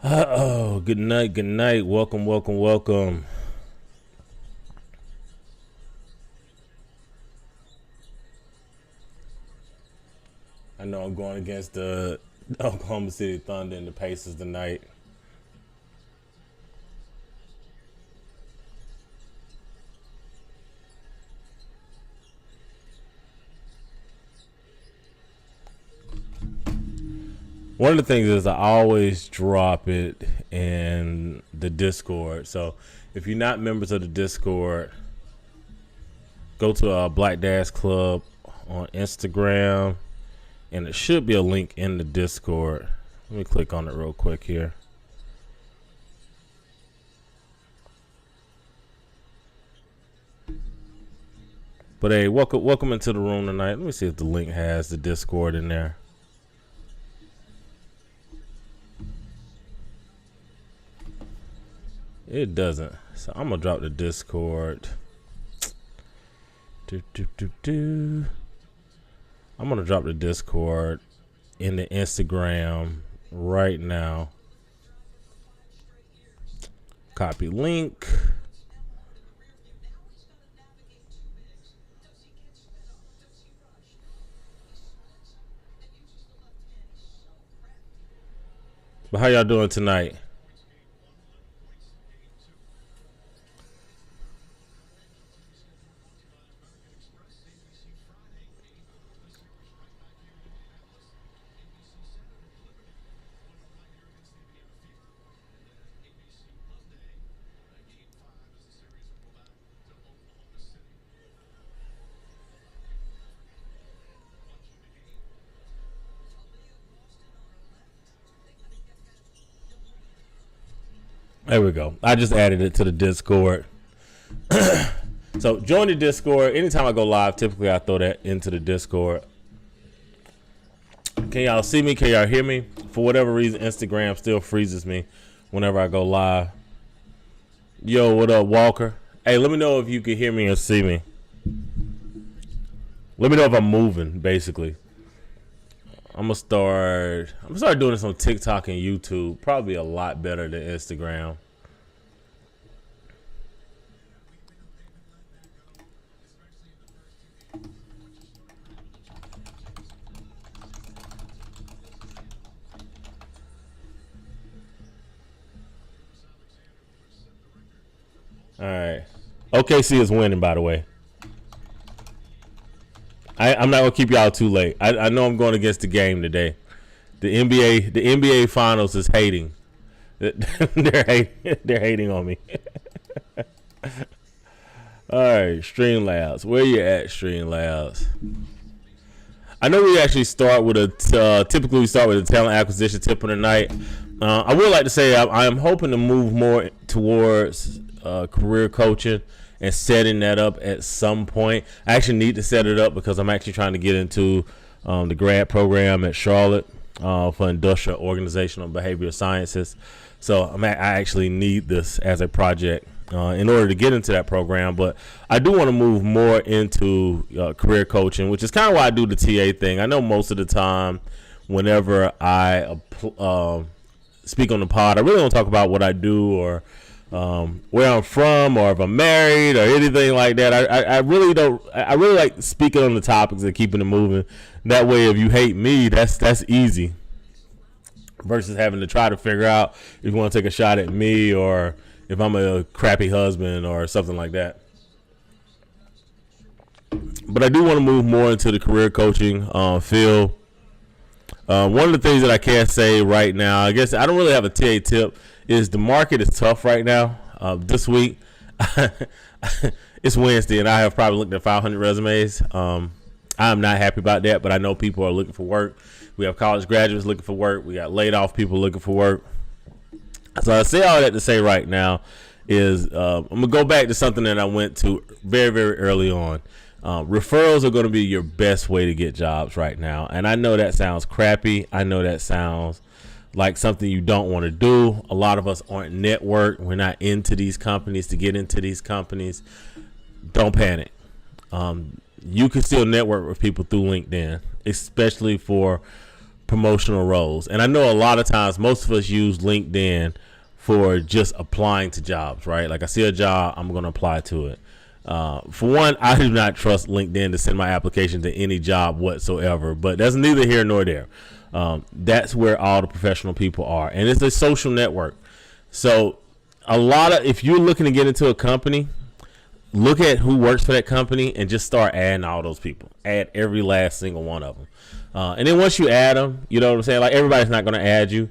Oh, good night, good night. Welcome, welcome, welcome. I know I'm going against the Oklahoma City Thunder and the Pacers tonight. One of the things is I always drop it in the Discord. So if you're not members of the Discord, go to Black Dash Club on Instagram, and it should be a link in the Discord. Let me click on it real quick here. But hey, welcome into the room tonight. Let me see if the link has the Discord in there. It doesn't. So I'm gonna drop the Discord. I'm gonna drop the Discord in the Instagram right now. Copy link. But how y'all doing tonight? There we go. I just added it to the Discord. So join the Discord. Anytime I go live, typically I throw that into the Discord. Can y'all see me? Can y'all hear me? For whatever reason, Instagram still freezes me whenever I go live. Yo, what up, Walker? Hey, let me know if you can hear me or see me. Let me know if I'm moving, basically. I'm gonna start doing this on TikTok and YouTube. Probably a lot better than Instagram. All right. OKC is winning, by the way. I'm not gonna keep y'all too late. I know I'm going against the game today. The NBA Finals is hating. They're hating on me. All right, Streamlabs. Where you at, Streamlabs? I know we actually start with typically we start with a talent acquisition tip of the night. I would like to say I am hoping to move more towards career coaching and setting that up at some point. I actually need to set it up because I'm actually trying to get into the grad program at Charlotte for industrial organizational behavioral sciences. So I actually need this as a project in order to get into that program. But I do want to move more into career coaching, which is kind of why I do the TA thing. I know most of the time whenever I speak on the pod, I really don't talk about what I do or where I'm from or if I'm married or anything like that. I really don't. I really like speaking on the topics and keeping it moving. That way, if you hate me, that's easy. Versus having to try to figure out if you want to take a shot at me or if I'm a crappy husband or something like that. But I do want to move more into the career coaching field. One of the things that I can't say right now, I guess I don't really have a TA tip, is the market is tough right now. This week, it's Wednesday, and I have probably looked at 500 resumes. I'm not happy about that, but I know people are looking for work. We have college graduates looking for work. We got laid off people looking for work. So I say all that to say right now is I'm going to go back to something that I went to very, very early on. Referrals are going to be your best way to get jobs right now. And I know that sounds crappy. I know that sounds like something you don't want to do. A lot of us aren't networked. We're not into these companies to get into these companies. Don't panic. You can still network with people through LinkedIn, especially for promotional roles. And I know a lot of times most of us use LinkedIn for just applying to jobs, right? Like I see a job, I'm going to apply to it. For one, I do not trust LinkedIn to send my application to any job whatsoever, but that's neither here nor there. That's where all the professional people are, and it's a social network. So if you're looking to get into a company, look at who works for that company and just start adding all those people. Add every last single one of them. And then once you add them, you know what I'm saying? Like, everybody's not going to add you.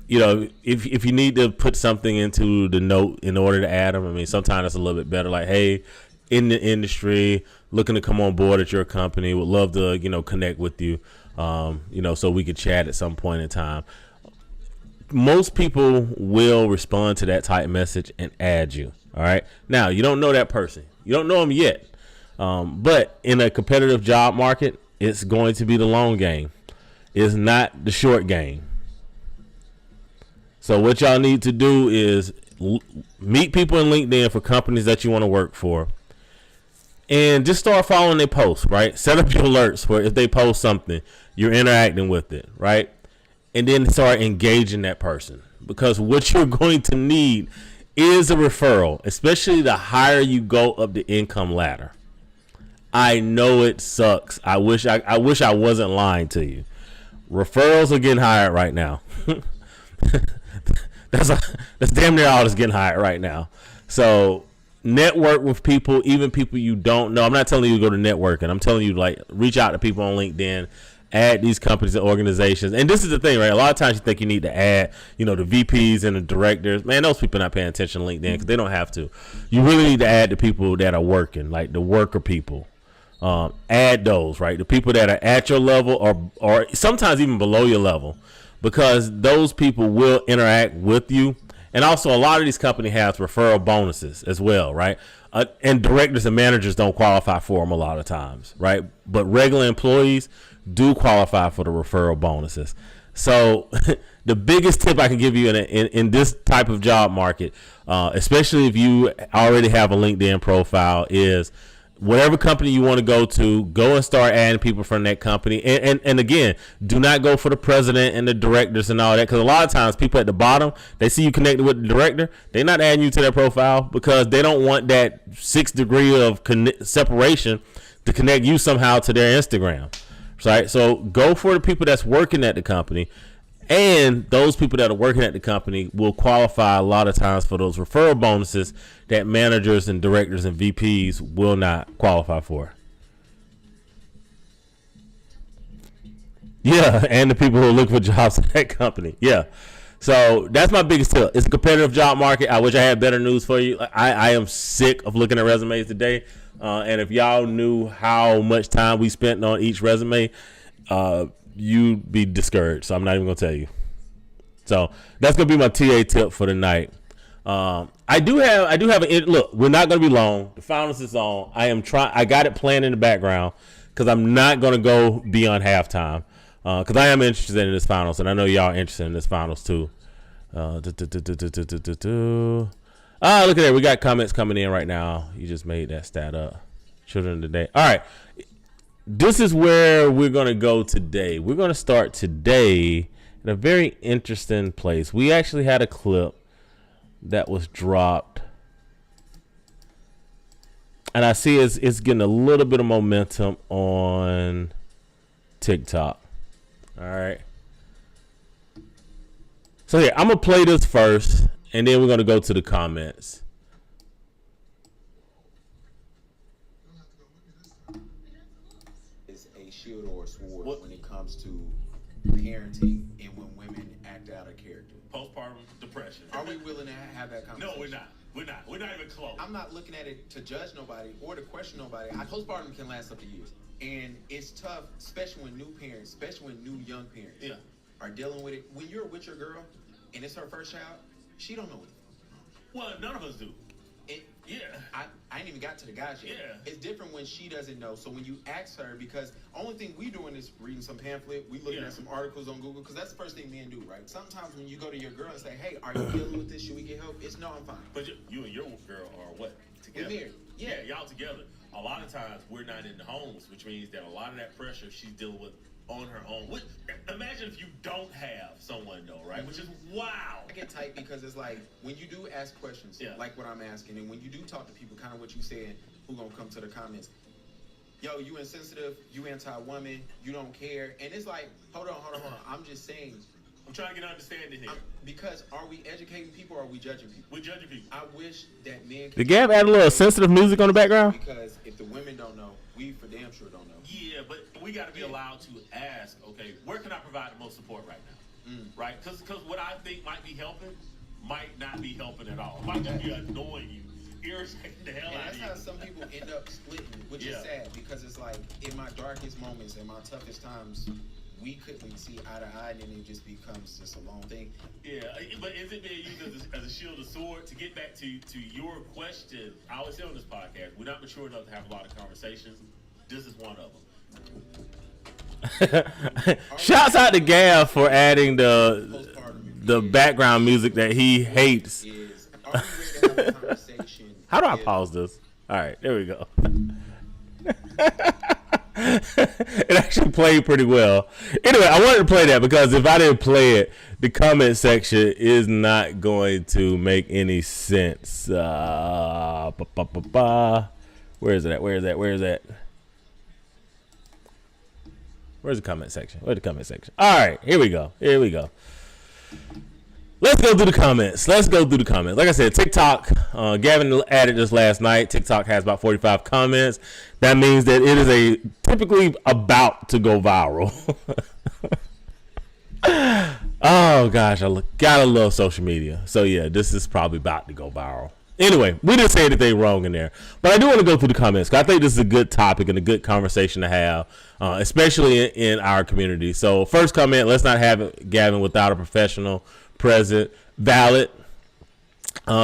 If you need to put something into the note in order to add them, I mean, sometimes it's a little bit better. Like, hey, in the industry, looking to come on board at your company, would love to, connect with you, so we could chat at some point in time. Most people will respond to that type message and add you. All right. Now, you don't know that person. You don't know them yet. But in a competitive job market, it's going to be the long game. It's not the short game. So what y'all need to do is meet people in LinkedIn for companies that you want to work for. And just start following their posts, right? Set up your alerts where if they post something, you're interacting with it, right? And then start engaging that person. Because what you're going to need is a referral, especially the higher you go up the income ladder. I know it sucks. I wish I wasn't lying to you. Referrals are getting hired right now. That's damn near all that's getting hired right now. So network with people, even people you don't know. I'm not telling you to go to networking. I'm telling you, like, reach out to people on LinkedIn. Add these companies and organizations. And this is the thing, right? A lot of times you think you need to add, the VPs and the directors. Man, those people are not paying attention to LinkedIn because they don't have to. You really need to add the people that are working, like the worker people. Add those, right? The people that are at your level or sometimes even below your level, because those people will interact with you. And also, a lot of these companies have referral bonuses as well, right? And directors and managers don't qualify for them a lot of times, right? But regular employees do qualify for the referral bonuses. So the biggest tip I can give you in this type of job market, especially if you already have a LinkedIn profile, is whatever company you want to go and start adding people from that company. And again, do not go for the president and the directors and all that, because a lot of times people at the bottom, they see you connected with the director, they're not adding you to their profile because they don't want that 6 degree of separation to connect you somehow to their Instagram. Right? So go for the people that's working at the company, and those people that are working at the company will qualify a lot of times for those referral bonuses that managers and directors and VPs will not qualify for. Yeah, and the people who look for jobs at that company. Yeah. So that's my biggest tip. It's a competitive job market. I wish I had better news for you. I am sick of looking at resumes today. And if y'all knew how much time we spent on each resume, you'd be discouraged. So I'm not even going to tell you. So that's going to be my TA tip for the night. I do have look, we're not going to be long. The finals is on. I got it planned in the background because I'm not going to go beyond halftime. Because I am interested in this finals, and I know y'all are interested in this finals too. Look at that. We got comments coming in right now. You just made that stat up. Children of the day. All right. This is where we're going to go today. We're going to start today in a very interesting place. We actually had a clip that was dropped, and I see it's getting a little bit of momentum on TikTok. All right. So here, I'm going to play this first, and then we're going to go to the comments. Is a shield or a sword when it comes to parenting and when women act out of character. Postpartum depression. Are we willing to have that conversation? No, we're not. We're not even close. I'm not looking at it to judge nobody or to question nobody. Postpartum can last up to years. And it's tough, especially when new parents, especially when new young parents are dealing with it. When you're with your girl and it's her first child, she don't know it. Well, none of us do. I ain't even got to the guys yet. Yeah. It's different when she doesn't know. So when you ask her, because only thing we doing is reading some pamphlet, we looking at some articles on Google, because that's the first thing men do, right? Sometimes when you go to your girl and say, hey, are you dealing with this? Should we get help? It's no, I'm fine. But you and your girl are what? Together? We're married. Yeah, y'all together. A lot of times we're not in the homes, which means that a lot of that pressure she's dealing with on her own. Imagine if you don't have someone though, right? Which is wow. I get tight because it's like when you do ask questions, like what I'm asking, and when you do talk to people, kind of what you said, who gonna come to the comments. Yo, you insensitive, you anti-woman, you don't care. And it's like, hold on. I'm just saying. I'm trying to get understanding here. Because are we educating people or are we judging people? We're judging people. I wish that men could... Did Gav add a little sensitive music on the background? Because if the women don't know, we for damn sure don't know. Yeah, but we got to be allowed to ask, okay, where can I provide the most support right now? Right? Because what I think might be helping might not be helping at all. It might just be annoying you. Irritating the hell out of you. That's how some people end up splitting, which is sad because it's like in my darkest moments and my toughest times, we couldn't see eye to eye, and then it just becomes just a long thing. Yeah, but is it being used as a shield or sword? To get back to your question, I always say on this podcast, we're not mature enough to have a lot of conversations. This is one of them. Shouts out to Gav for adding the background music that he hates. Are we ready to have a conversation? How do I pause this? All right, there we go. It actually played pretty well. Anyway, I wanted to play that because if I didn't play it, the comment section is not going to make any sense. Where is it at? Where's the comment section? Where's the comment section? All right, here we go. Let's go through the comments. Like I said, TikTok, Gavin added this last night. TikTok has about 45 comments. That means that it is typically about to go viral. Oh, gosh, gotta love social media. So, yeah, this is probably about to go viral. Anyway, we didn't say anything wrong in there. But I do want to go through the comments because I think this is a good topic and a good conversation to have, especially in our community. So, first comment, let's not have it, Gavin, without a professional present. Valid.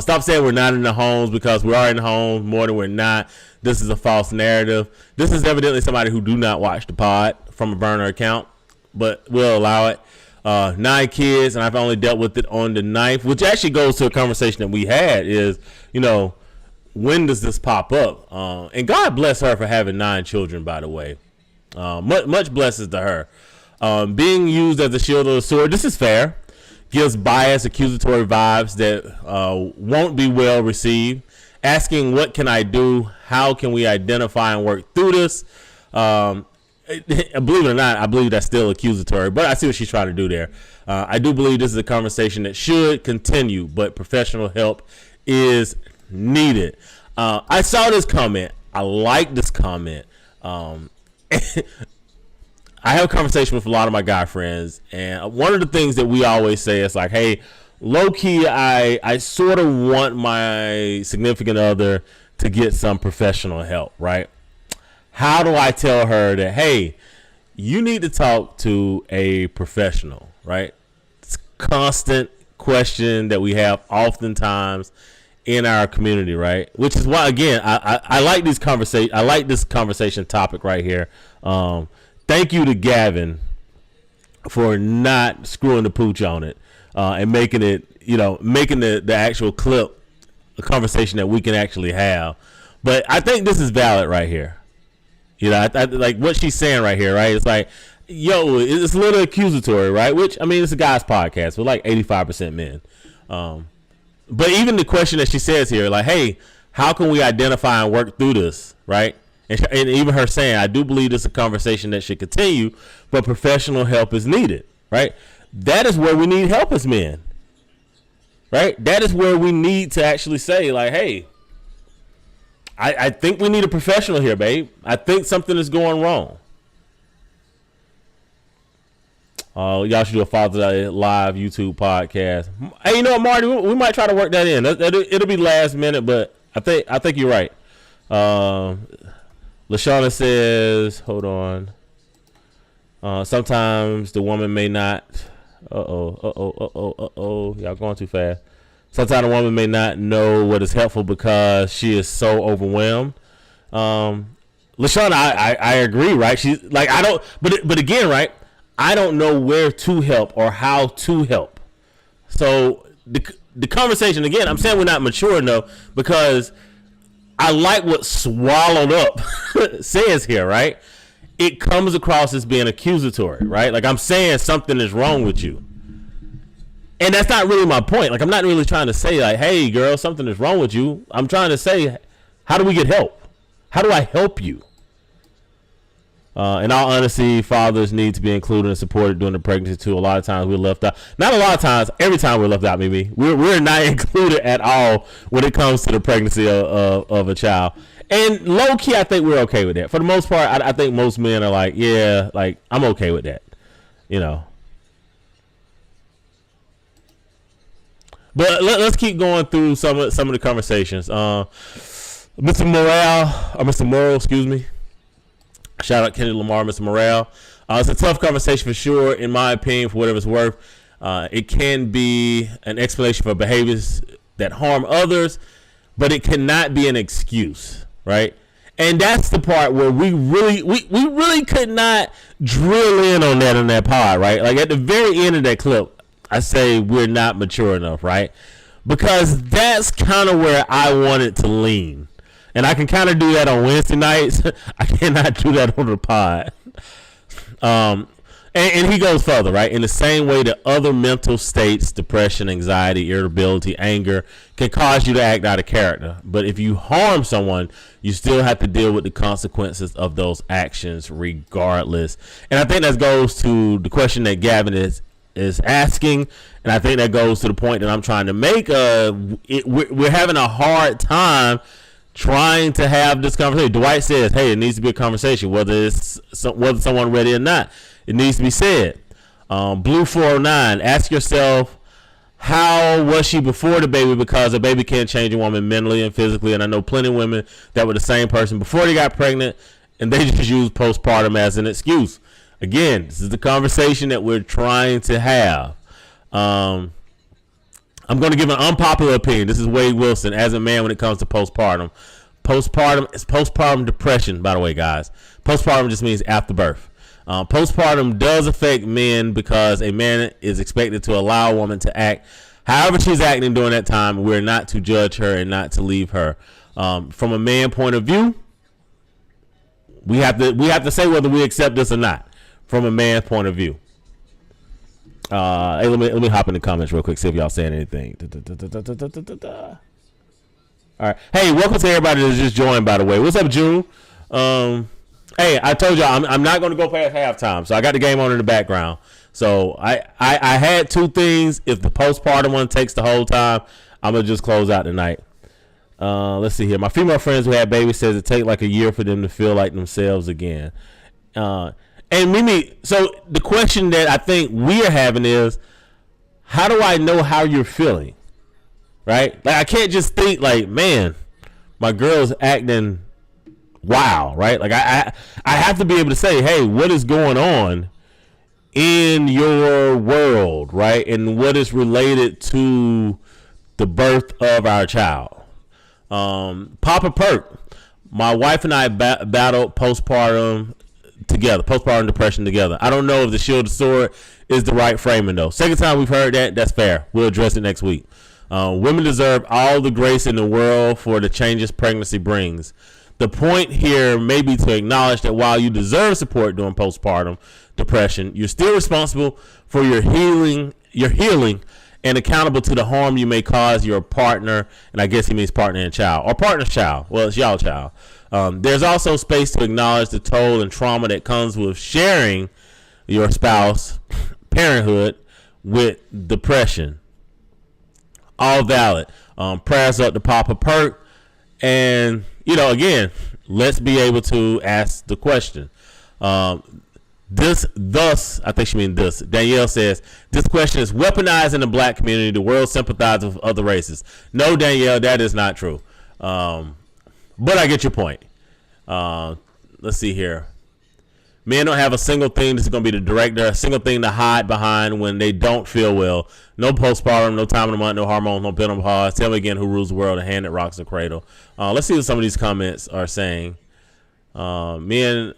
Stop saying we're not in the homes because we are in the homes more than we're not. This is a false narrative. This is evidently somebody who do not watch the pod from a burner account, but we'll allow it. 9 kids, and I've only dealt with it on the 9th, which actually goes to a conversation that we had is, when does this pop up? And God bless her for having 9 children, by the way. Much blessings to her. Being used as a shield or a sword, this is fair. Gives biased, accusatory vibes that won't be well received. Asking, what can I do? How can we identify and work through this? Believe it or not, I believe that's still accusatory, but I see what she's trying to do there. I do believe this is a conversation that should continue, but professional help is needed. I saw this comment. I like this comment. I have a conversation with a lot of my guy friends, and one of the things that we always say is like, hey, low key, I sort of want my significant other to get some professional help, right? How do I tell her that, hey, you need to talk to a professional, right? It's a constant question that we have oftentimes in our community, right? Which is why, again, I like these conversation. I like this conversation topic right here. Thank you to Gavin for not screwing the pooch on it and making it, making the actual clip a conversation that we can actually have. But I think this is valid right here. I like what she's saying right here, right? It's like, it's a little accusatory, right? Which, I mean, it's a guy's podcast. We're like 85% men. But even the question that she says here, like, hey, how can we identify and work through this, right? And even her saying, I do believe this is a conversation that should continue, but professional help is needed, right? That is where we need help as men, right? That is where we need to actually say, like, hey, I think we need a professional here, babe. I think something is going wrong. Y'all should do a Father's Day live YouTube podcast. Hey, you know what, Marty? We might try to work that in. It'll be last minute, but I think you're right. LaShawna says, hold on. Sometimes the woman may not. Y'all going too fast. Sometimes a woman may not know what is helpful because she is so overwhelmed. LaShawna, I agree, right? She's like, I don't, but again, right? I don't know where to help or how to help. So the conversation, again, I'm saying we're not mature enough because I like what Swallowed Up says here, right? it comes across as being accusatory, right? Like I'm saying something is wrong with you. And that's not really my point. Like I'm not really trying to say like, hey girl, something is wrong with you. I'm trying to say, how do we get help? How do I help you? In all honesty, fathers need to be included and supported during the pregnancy too. A lot of times we're left out. Not a lot of times. Every time we're left out, Mimi. We're not included at all when it comes to the pregnancy of a child. And low key, I think we're okay with that. For the most part, I think most men are like, yeah, like I'm okay with that. You know. But let's keep going through some of the conversations. Mr. Morrell, excuse me. Shout out Kenny Lamar, Mr. Morrell. It's a tough conversation for sure, in my opinion, for whatever it's worth. It can be an explanation for behaviors that harm others, but it cannot be an excuse, right? And that's the part where we really could not drill in on that pod, right? Like at the very end of that clip, I say we're not mature enough, right? Because that's kind of where I wanted to lean. And I can kind of do that on Wednesday nights. I cannot do that on the pod. And he goes further, right? In the same way that other mental states, depression, anxiety, irritability, anger, can cause you to act out of character. But if you harm someone, you still have to deal with the consequences of those actions regardless. And I think that goes to the question that Gavin is asking. And I think that goes to the point that I'm trying to make. We're having a hard time trying to have this conversation. Dwight says, hey, it needs to be a conversation, whether someone ready or not. It needs to be said. Blue 409, ask yourself, how was she before the baby? Because a baby can change a woman mentally and physically. And I know plenty of women that were the same person before they got pregnant, and they just use postpartum as an excuse. Again, this is the conversation that we're trying to have. I'm going to give an unpopular opinion. This is Wade Wilson as a man when it comes to postpartum. Postpartum is postpartum depression, by the way, guys. Postpartum just means after birth. Postpartum does affect men because a man is expected to allow a woman to act however she's acting during that time. We're not to judge her and not to leave her. From a man point of view, we have to say whether we accept this or not. From a man's point of view. Hey, let me hop in the comments real quick, see if y'all saying anything. All right. Hey, welcome to everybody that's just joined, by the way. What's up, June? Hey, I told y'all I'm not going to go past halftime, so I got the game on in the background. So I had two things. If the postpartum one takes the whole time, I'm going to just close out tonight. Let's see here. My female friends who had babies says it takes like a year for them to feel like themselves again. And Mimi, so the question that I think we are having is, how do I know how you're feeling? Right? Like I can't just think like, man, my girl's acting wow, right? Like I have to be able to say, hey, what is going on in your world, right? And what is related to the birth of our child. Papa Perk, my wife and I battled postpartum depression together. I don't know if the shield of sword is the right framing though. Second time we've heard that, that's fair. We'll address it next week. Women deserve all the grace in the world for the changes pregnancy brings. The point here may be to acknowledge that while you deserve support during postpartum depression, you're still responsible for your healing and accountable to the harm you may cause your partner, and I guess he means partner and child, or partner's child. Well, it's y'all child. There's also space to acknowledge the toll and trauma that comes with sharing your spouse parenthood with depression. All valid. Prayers up to Papa Perk. And, again, let's be able to ask the question. I think she means this. Danielle says, this question is weaponized in the black community. The world sympathizes with other races. No, Danielle, that is not true. But I get your point. Let's see here. Men don't have a single thing. This is going to be the director. A single thing to hide behind when they don't feel well. No postpartum, no time of the month, no hormones, no pill, no pause. Tell me again who rules the world. A hand that rocks the cradle. Let's see what some of these comments are saying. Men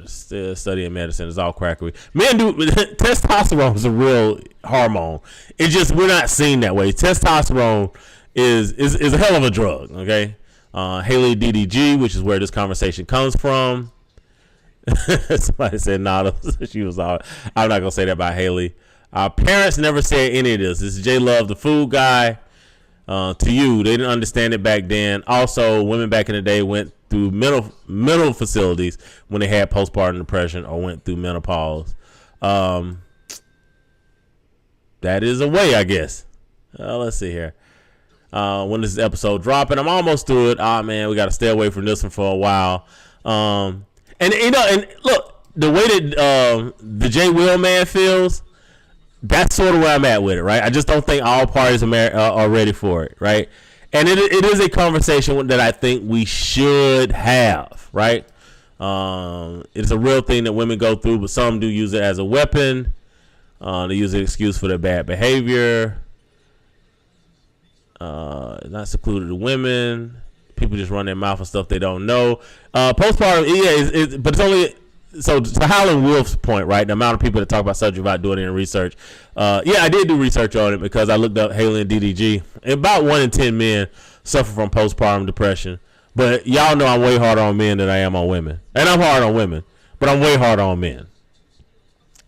still studying medicine is all crackery. Men do. Testosterone is a real hormone. It's just we're not seen that way. Testosterone is a hell of a drug. Okay. Haley DDG, which is where this conversation comes from. Somebody said Nada. She was all. I'm not gonna say that about Haley. Our parents never said any of this. This is J Love, the food guy. To you, they didn't understand it back then. Also, women back in the day went through mental facilities when they had postpartum depression or went through menopause. That is a way, I guess. Let's see here. When this episode dropping, I'm almost through it. Man, we got to stay away from this one for a while. And look, the way that the J Will man feels, that's sort of where I'm at with it, right? I just don't think all parties are ready for it, right? And it is a conversation that I think we should have, right? It's a real thing that women go through, but some do use it as a weapon. They use an excuse for their bad behavior. Not secluded to women. People just run their mouth on stuff they don't know. Postpartum, but it's only... So to Howlin' Wolf's point, right? The amount of people that talk about subject without doing any research. I did do research on it because I looked up Haley and DDG. About 1 in 10 men suffer from postpartum depression. But y'all know I'm way harder on men than I am on women. And I'm hard on women, but I'm way harder on men.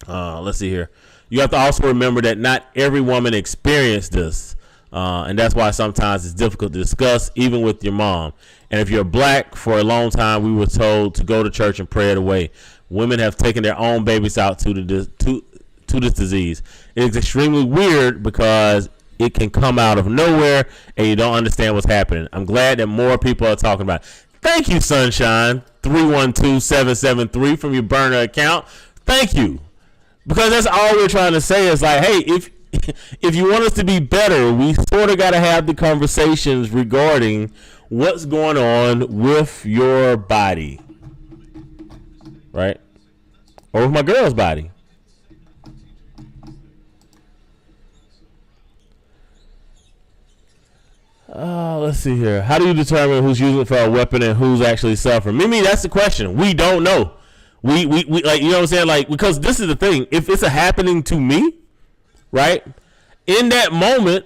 Let's see here. You have to also remember that not every woman experienced this. And that's why sometimes it's difficult to discuss, even with your mom. And if you're black, for a long time, we were told to go to church and pray it away. Women have taken their own babies out to this disease. It's extremely weird because it can come out of nowhere and you don't understand what's happening. I'm glad that more people are talking about it. Thank you, Sunshine 312773 from your burner account. Thank you. Because that's all we're trying to say is like, hey, if you want us to be better, we sort of got to have the conversations regarding what's going on with your body. Right? Or with my girl's body. Let's see here. How do you determine who's using it for a weapon and who's actually suffering? Mimi, that's the question. We don't know. We like, you know what I'm saying? Like, because this is the thing. If it's happening to me, right? In that moment,